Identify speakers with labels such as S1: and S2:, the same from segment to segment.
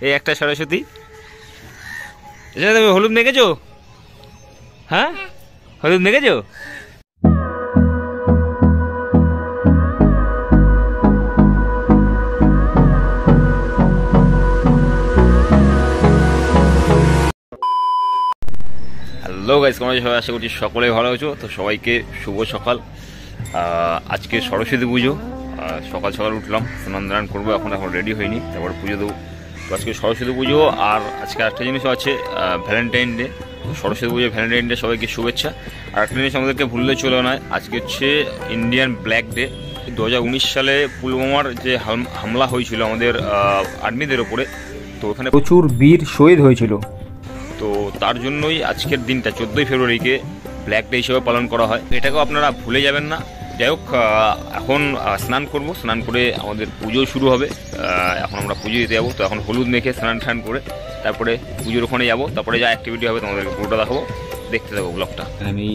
S1: এই একটা সরস্বতী। তুমি হলুদ মেখেছো? হ্যাঁ, হলুদ মেখেছো? হ্যালো গাইস, কেমন আছো সবাই? আশা করছি সকলেই ভালো আছো। তো সবাইকে শুভ সকাল। আজকে সরস্বতী পুজো। সকাল সকাল উঠলাম, স্নান দান করবো, এখন রেডি হয়নি, তারপর পুজো দেবো। তো আজকে সরস্বতী পুজো, আর আজকে একটা জিনিসও আছে, ভ্যালেন্টাইন ডে। সরস্বতী পুজো, ভ্যালেন্টাইন ডে, সবাইকে শুভেচ্ছা। আর একটা জিনিস আমাদেরকে ভুললে চলো না, আজকে হচ্ছে ইন্ডিয়ান ব্ল্যাক ডে। 2019 সালে পুলওয়ামার যে হামলা হয়েছিল আমাদের আর্মিদের ওপরে, তো ওখানে প্রচুর বীর শহীদ হয়েছিল। তো তার জন্যই আজকের দিনটা 14ই ফেব্রুয়ারিকে ব্ল্যাক ডে হিসেবে পালন করা হয়। এটাকেও আপনারা ভুলে যাবেন না। যাই হোক, এখন স্নান করব, স্নান করে আমাদের পুজো শুরু হবে। এখন আমরা পুজো দিতে যাবো। তো এখন হলুদ মেখে স্নান টান করে তারপরে পুজোর ওখানে যাবো। তারপরে যা অ্যাক্টিভিটি হবে তোমাদেরকে পুরোটা দেখাবো, দেখতে থাকবো ব্লগটা। আমি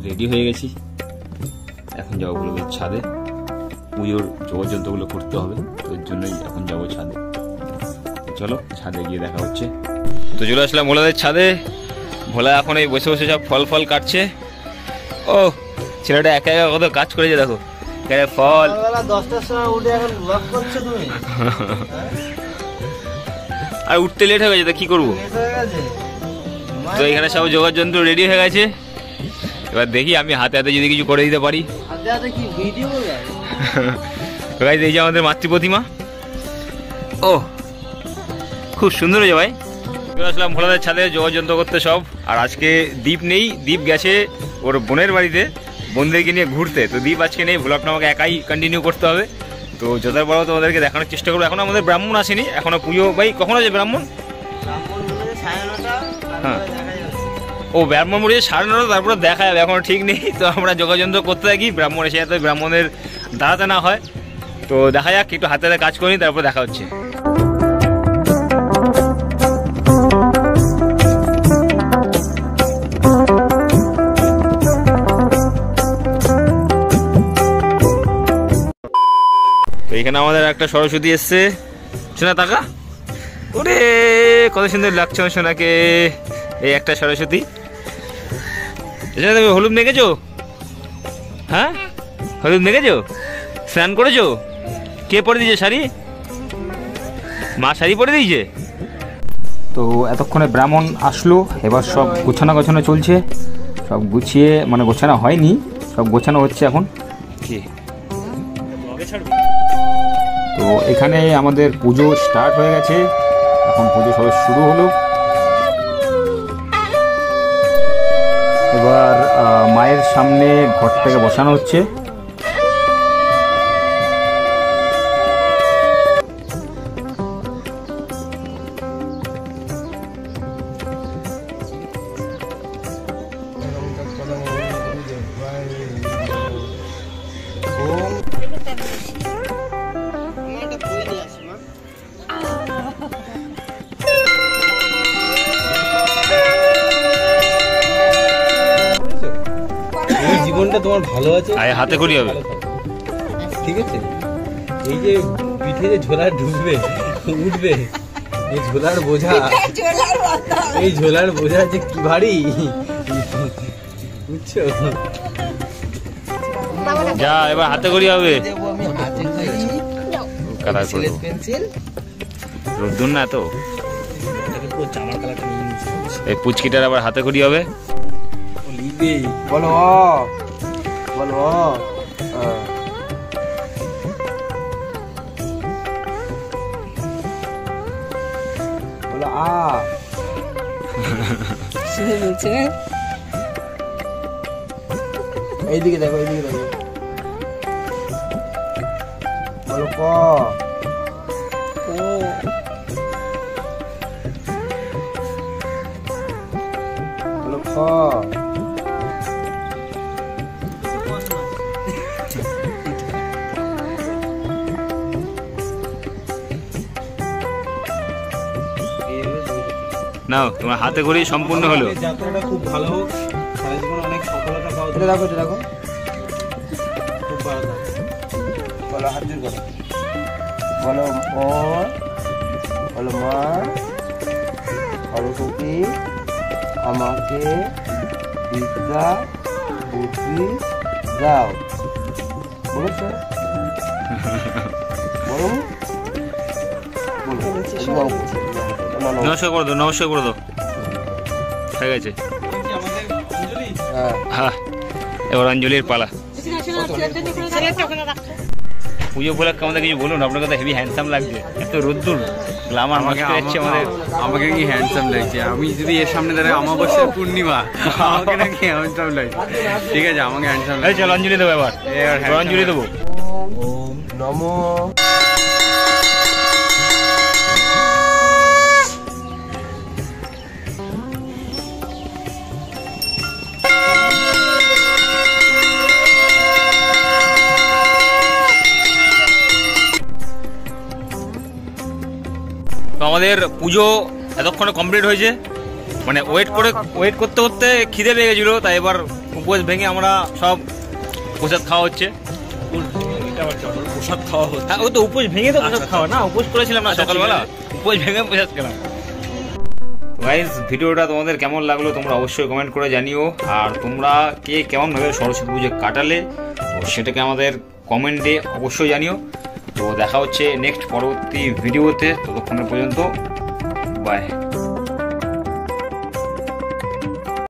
S1: রেডি হয়ে গেছি, এখন যাবো ব্লগের ছাদে। পুজোর যোগাযন্ত্রগুলো করতে হবে, তো এর জন্যই এখন যাবো ছাদে। চলো ছাদে গিয়ে দেখা হচ্ছে। তো চলে আসলাম ভোলাদের ছাদে। ভোলা এখন এই বসে বসে সব ফল ফল কাটছে। ও ছেলেটা একা একা কত কাজ করেছে দেখো, ফল।
S2: 10টার সময় উঠে এখন ব্লগ করছো তুমি?
S1: আর উঠতে লেট হয়ে গেছে, তো কি করবো? তো এখানে সব যোগার যন্ত্র রেডি হয়ে গেছে। এবার দেখি আমি হাতে হাতে যদি কিছু করে দিতে পারি।
S2: হাতে হাতে কি ভিডিও?
S1: এই যে আমাদের মাতৃ প্রতিমা। ও খুব সুন্দর হয়েছে ভাই। চলে আসলাম ভোলাদের ছাদে যোগাযন্ত্র করতে সব। আর আজকে দীপ নেই, দীপ গেছে ওর বোনের বাড়িতে বোনদেরকে নিয়ে ঘুরতে। তো দীপ আজকে নেই, ভ্লগটা আমাকে একাই কন্টিনিউ করতে হবে। তো যতটা বড় তোমাদেরকে দেখানোর চেষ্টা করবো। এখনো আমাদের ব্রাহ্মণ আসেনি, এখনো পুজো। ভাই কখন আছে ব্রাহ্মণ? হ্যাঁ, ও ব্রাহ্মণ বলেছে 9:30, তারপরে দেখা যাবে, এখনো ঠিক নেই। তো আমরা যোগাযন্ত্র করতে থাকি, ব্রাহ্মণ এসে যাতে ব্রাহ্মণের দাঁড়াতে না হয়। তো দেখা যাক, একটু হাতে হাতে কাজ করি, তারপর দেখা হচ্ছে। তো এখানে আমাদের একটা সরস্বতী এসছে। শোনা টাকা, ওরে কত সুন্দর লাগছে সোনাকে। এই একটা সরস্বতী। তুমি হলুদ মেখেছো? হ্যাঁ, হলুদ মেখেছো? স্নান করেছো? কে পরে দিয়েছে শাড়ি? মা শাড়ি পরে দিয়েছে। তো এতক্ষণে ব্রাহ্মণ আসলো, এবার সব গোছানো গোছানো চলছে। সব গুছিয়ে, মানে গোছানো হয়নি, সব গোছানো হচ্ছে এখন। কি তো এখানে আমাদের পুজো স্টার্ট হয়ে গেছে, এখন পুজো সব শুরু হলো। এবার মায়ের সামনে ঘরটাকে বসানো হচ্ছে।
S2: জীবনটা তোমার ভালো আছে,
S1: হাতে করি হবে,
S2: ঠিক আছে? এই যে পিঠে যে ঝোলা ঢুকবে উঠবে, এই ঝোলার বোঝা, এই ঝোলার বোঝা যে কি ভারী, বুঝছো?
S1: যা এবার হাতে করি হবে। রোদ্দুর না তো, এই পুচকিটার আবার হাতে করি হবে।
S2: বলো বলো, বলো এইদিকে দেখো, এইদিকে দেখো, বলো ক, বলো খ।
S1: নাও তোমার হাতে করি সম্পূর্ণ হলো।
S2: যাত্রাটা খুব ভালো হোক, সারা জীবন অনেক সফলতা পাও। এটা দেখো, এটা দেখো, খুব ভালো থাকো। বলো হাত জোর করো, বলো ও,
S3: বলো মা সরস্বতী আমাকে বিদ্যা বুদ্ধি দাও, বলেছো? বলো
S1: নমস্কার করে দাও, নমস্কার করে দাও। হয়ে গেছে। হ্যাঁ, এবার অঞ্জলির পালা। পুজো উপলক্ষে আমাদের কিছু বলুন, আপনার কথা হেভি হ্যান্ডসাম লাগছে, এত রোদ্দুর গ্লামার নষ্ট হচ্ছে আমাদের।
S4: আমাকে কি হ্যান্ডসাম লাগছে? আমি যদি এর সামনে দাঁড়াই অমাবস্যার পূর্ণিমা, আমাকে নাকি হ্যান্ডসাম লাগছে? ঠিক আছে, আমাকে হ্যান্ডসাম লাগছে।
S1: চলো অঞ্জলি দেবো, এবার অঞ্জলি দেবো।
S3: ওম নমো
S1: তো আমাদের পুজো এতক্ষণে কমপ্লিট হয়েছে, মানে ওয়েট করতে করতে খিদে পেয়ে গেছিলো, তাই এবার উপোস ভেঙে আমরা সব প্রসাদ খাওয়া হচ্ছে। প্রসাদ খাওয়া হচ্ছে, ও তো উপোস ভেঙে তো প্রসাদ খাওয়া না, উপোস করেছিলাম না সকালবেলা, উপোস ভেঙে প্রসাদ খেলাম। গাইস, ভিডিওটা তোমাদের কেমন লাগলো তোমরা অবশ্যই কমেন্ট করে জানিও, আর তোমরা কে কেমনভাবে সরস্বতী পুজো কাটালে তো সেটাকে আমাদের কমেন্টে অবশ্যই জানিও। তো দেখা হচ্ছে নেক্সট পরবর্তী ভিডিওতে, ততক্ষণের পর্যন্ত বাই।